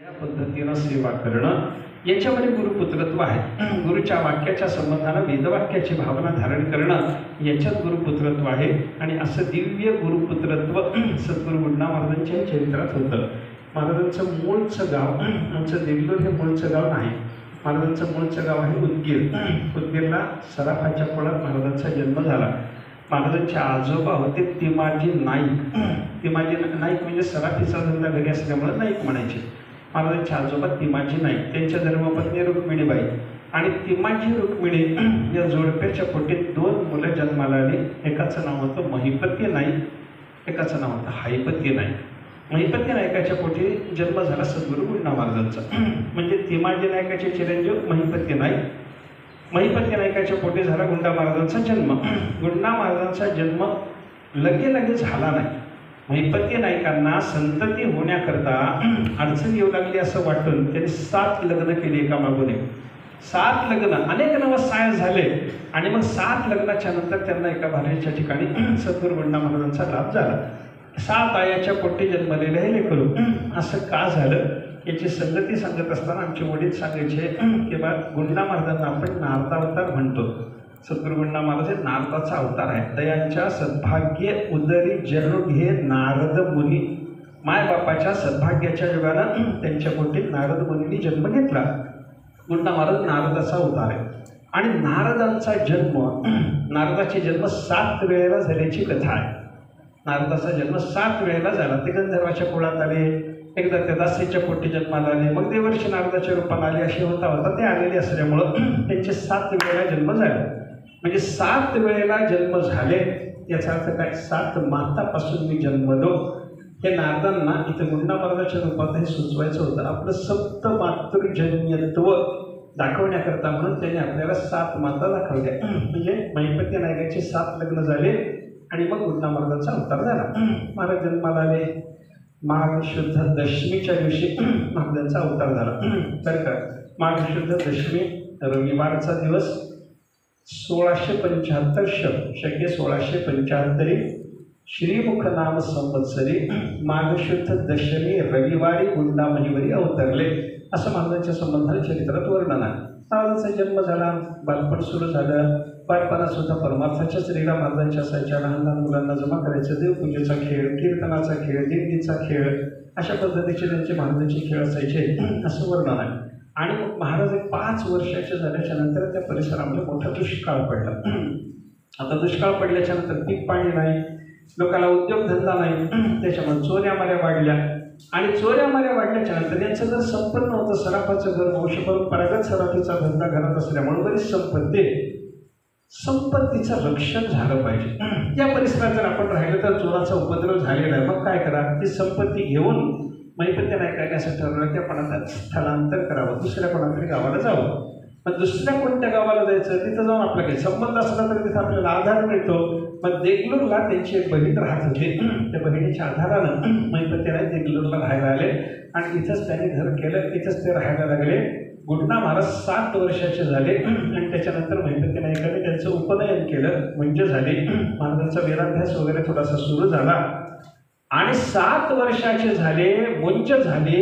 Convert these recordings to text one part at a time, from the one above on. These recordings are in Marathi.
या पद्धतीनं सेवा करणं याच्यामध्ये गुरुपुत्रत्व आहे. गुरुच्या वाक्याच्या संबंधानं वेदवाक्याची भावना धारण करणं याच्यात गुरुपुत्रत्व आहे. आणि असं दिव्य गुरुपुत्रत्व सद्गुरू गुंडा महाराजांच्या चरित्रात होतं. महाराजांचं मूळचं गाव, आमचं देगलूर हे मूळचं गाव नाही. महाराजांचं मूळचं गाव आहे उदगीर. उदगीरला सराफाच्या कुळात महाराजांचा जन्म झाला. महाराजांचे आजोबा होते तिमाजी नाईक. तिमाजी नाईक म्हणजे सराफीचा धंदा घरी असल्यामुळे नाईक म्हणायचे. महाराजांचे आजोबा तिमाजी नाईक, त्यांच्या धर्मपत्नी रुक्मिणीबाई. आणि तिमाजी रुक्मिणी या जोडप्याच्या पोटी 2 मुलं जन्माला आली. एकाचं नाव होतं महिपती नाईक, एकाचं नाव होतं हायपती नाईक. महिपती नायकाच्या पोटी जन्म झाला सद्गुरू गुंडा महाराजांचा. म्हणजे तिमाजी नायकाचे चिरंजीव महिपती नाईक. महिपती नायकाच्या पोटी झाला गुंडा महाराजांचा जन्म. गुंडा महाराजांचा जन्म लगे झाला नाही. महिपती नायकांना संतती होण्याकरता अडचण येऊ लागली असं वाटून त्यांनी 7 लग्न केली एका मागून एक. 7 लग्न, अनेक नवसाय झाले. आणि मग 7 लग्नाच्या नंतर त्यांना एका भाऱ्याच्या ठिकाणी सद्गुरू गुंडा महाराजांचा लाभ झाला. 7 आयाच्या पोटी जन्मलेले हे लेकरू. असं का झालं याची संगती सांगत असताना आमचे वडील सांगायचे की बा गुंडा महाराजांना आपण नारदावतार म्हणतो. सद्गुरू गुंडा महाराज हे नारदाचा अवतार आहे. दयांच्या सद्भाग्य उदरी जन्म घे नारद मुनी. मायबापाच्या सद्भाग्याच्या युगानं त्यांच्या पोटी नारद मुनींनी जन्म घेतला. गुंडा महाराज नारदाचा अवतार आहे. आणि नारदाचे जन्म 7 वेळेला झाल्याची कथा आहे. नारदाचा जन्म 7 वेळेला झाला. ते गंधर्वाच्या कुळात आले, एकदा त्या दासीच्या पोटी जन्माला आले, मग देवर्षी नारदाच्या रूपाला आले. असे होता ते आलेले असल्यामुळं त्यांचे 7 वेळेला जन्म झाले. म्हणजे 7 वेळेला जन्म झाले याचा अर्थ काय, 7 मातापासून मी जन्मलो. हे नारदांना इथे गुंडा महाराजाच्या रूपात हे सुचवायचं होतं. आपलं सप्त मातृजन्यत्व दाखवण्याकरता म्हणून त्यांनी आपल्याला 7 माता दाखवल्या. म्हणजे महिपती नायकाचे 7 लग्न झाले आणि मग गुंडा महाराजांचा अवतार झाला. महाराज जन्माला आले. माघ शुद्ध दशमीच्या दिवशी महाराजांचा अवतार झाला. तर का माघ शुद्ध दशमी रविवारचा दिवस 1675 शके 1675 श्रीमुख नाम संवत्सरी माघ शुद्ध दशमी रविवारी गुंडा महिवरी अवतरले असं महाराजांच्या संबंधाने चरित्रात वर्णन आहे. महाराजांचा जन्म झाला, बालपण सुरू झालं. बालपणात सुद्धा परमार्थाच्या श्रीला महाराजांच्या असायच्या. लहान लहान मुलांना जमा करायचं, देवपूजेचा खेळ, कीर्तनाचा खेळ, दिंडीचा खेळ, अशा पद्धतीचे त्यांचे महाराजांचे खेळ असायचे असं वर्णन आहे. आणि मग महाराज 5 वर्षाचे झाल्याच्या नंतर त्या परिसरामध्ये मोठा दुष्काळ पडला. आता दुष्काळ पडल्याच्या नंतर पीक पाणी नाही, लोकांना उद्योगधंदा नाही, त्याच्यामुळे चोऱ्या माऱ्या वाढल्या. आणि चोऱ्या माऱ्या वाढल्याच्या नंतर यांचं जर संपन्न होतं, सराफाचं घर, वंश परंपरागत सराफीचा धंदा घरात असल्यामुळे बरीच संपत्तीचं रक्षण झालं पाहिजे. या परिसरात जर आपण राहिलं तर चोराचा उपद्रव झालेला आहे. मग काय करा, ती संपत्ती घेऊन महिपती नायकाने असं ठरवलं की आपण आता स्थलांतर करावं, दुसऱ्या कोणातरी गावाला जावं. मग दुसऱ्या कोणत्या गावाला जायचं, तिथं जाऊन आपला काही संबंध असला तर तिथं आपल्याला आधार मिळतो. मग देगलूरला त्यांची एक बहीण राहत होती. त्या बहिणीच्या आधारानं महिपती नाईक देगलूरला राहायला आले आणि इथंच त्यांनी घर केलं, इथंच ते राहायला लागले. गुंडा महाराज 7 वर्षाचे झाले आणि त्याच्यानंतर महिपती नाईकाने त्यांचं उपनयन केलं, म्हणजे झाले. महाराजांचा वेदाभ्यास वगैरे थोडासा सुरू झाला आणि 7 वर्षाचे झाले, मुंज झाले.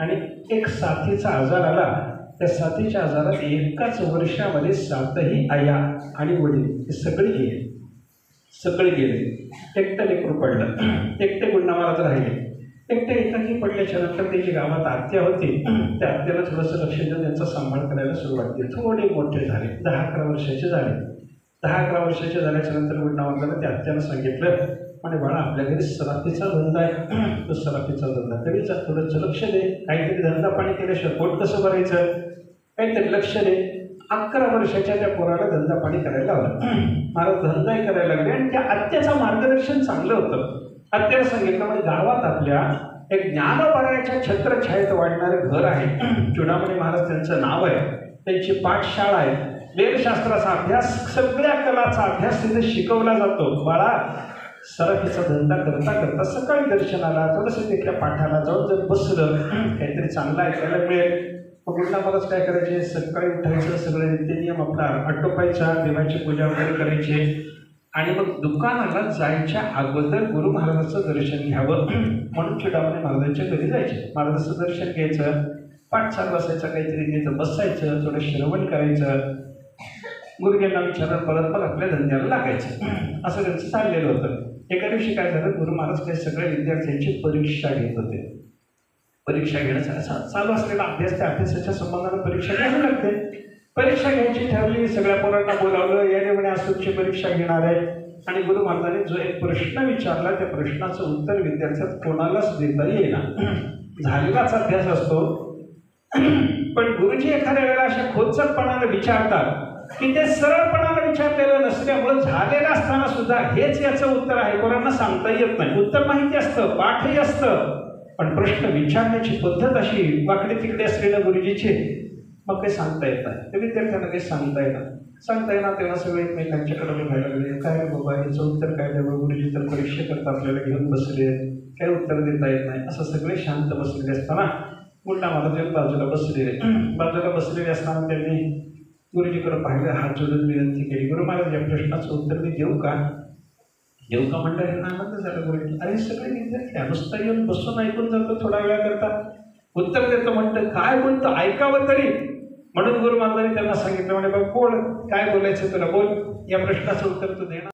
आणि एक साथीचा आजार आला. त्या साथीच्या आजारात एकाच वर्षामध्ये 7ही आया आणि वडील हे सगळे गेले. एकटं लेकरू पडलं. एकटे गुंडा महाराज राहिले. एकटे एकाकी पडल्याच्या नंतर त्याची गावात आत्या होती. त्या आत्याला थोडंसं लक्ष देऊन त्यांचा सांभाळ करायला सुरुवात केली. थोडे मोठे झाले, 10-11 वर्षाचे झाले. 10-11 वर्षाचे झाल्याच्या नंतर गुंडा महाराजांना त्या आत्यानं सांगितलं, म्हणे बाळा आपल्या घरी सराफीचा धंदा आहे, तो सराफीचा धंदा तरीच थोडंसं लक्ष दे. काहीतरी धंदा पाणी केल्याशिवाय पोट कसं भरायचं, काहीतरी लक्ष दे. 11 वर्षाच्या त्या पोराला धंदा पाणी करायला लावलं. महाराज धंदाही करायला लागले आणि त्या आत्याचं मार्गदर्शन चांगलं होतं. आत्याला सांगितलं, म्हणजे गावात आपल्या एक ज्ञानोबारायाच्या छत्रछायेत वाढणारं घर आहे. चुडामणी महाराज त्यांचं नाव आहे. त्यांची पाठशाळा आहे. वेदशास्त्राचा अभ्यास, सगळ्या कलाचा अभ्यास तिथे शिकवला जातो. बाळा सराफीचा धंदा करता करता सकाळी दर्शनाला थोडंसं तिथल्या पाठाला जाऊन जर बसलं काहीतरी चांगलं ऐकायला मिळेल. मग गुंडा महाराज काय करायचे, सकाळी उठायचं, सगळे नित्यनियम आपला आटोपायचा, देवाची पूजा वगैरे करायचे आणि मग दुकानाला जायच्या अगोदर गुरु महाराजांचं दर्शन घ्यावं म्हणून चिडामणी महाराजांच्या घरी जायचे. महाराजांचं दर्शन घ्यायचं, पाठ चालू असायचं, काहीतरी तिथं बसायचं, थोडं श्रवण करायचं, गुरुजींना विचारून परत आपल्या धंद्याला लागायचं. असं त्यांचं चाललेलं होतं. एका दिवशी काय झालं, गुरु महाराज काही सगळ्या विद्यार्थ्यांची परीक्षा घेत होते. परीक्षा घेण्याचा चालू असलेला अभ्यास, त्या अभ्यासाच्या संबंधाने परीक्षा घ्यावी लागते. परीक्षा घ्यायची ठरली, सगळ्या पोरांना बोलावलं, याने म्हणे असूची परीक्षा घेणार आहे. आणि गुरु महाराजांनी जो एक प्रश्न विचारला, त्या प्रश्नाचं उत्तर विद्यार्थ्यात कोणालाच देता येईना. झालेलाच अभ्यास असतो, पण गुरुजी एखाद्या वेळेला अशा खोचकपणाने विचारतात की ते सरळपणाने विचारलेलं नसल्यामुळे झालेलं असताना सुद्धा हेच याचं उत्तर आहे, कोणाला सांगता येत नाही. उत्तर माहिती असतं, पाठही असतं, पण प्रश्न विचारण्याची पद्धत अशी वाकडे तिकडे असलेल्या गुरुजीची, मग काही सांगता येत नाही. ते विद्यार्थ्यांना काही सांगता येणार तेव्हा सगळे एकमेकांच्याकडे बघायला लागले. काय बाबा याचं उत्तर काय द्यावं, गुरुजी तर परीक्षा करता आपल्याला घेऊन बसले, काही उत्तर देता येत नाही. असं सगळे शांत बसलेले असताना मुंडा महाराज बाजूला बसलेले असताना त्यांनी गुरुजीकडे पाहिलं, हात जोडून विनंती केली, गुरु महाराज या प्रश्नाचं उत्तर मी देऊ का म्हणलं. हे आनंद झाला गुरुजी. अरे सगळे विद्यार्थी नुसतं येऊन बसून ऐकून जातो, थोडा वेळा करता उत्तर देतो म्हणतं, काय बोलतो ऐकावं तरी. म्हणून गुरु महाराजांनी त्यांना सांगितलं, म्हणे बघ बोल, काय बोलायचं तुला बोल, या प्रश्नाचं उत्तर तू देणार.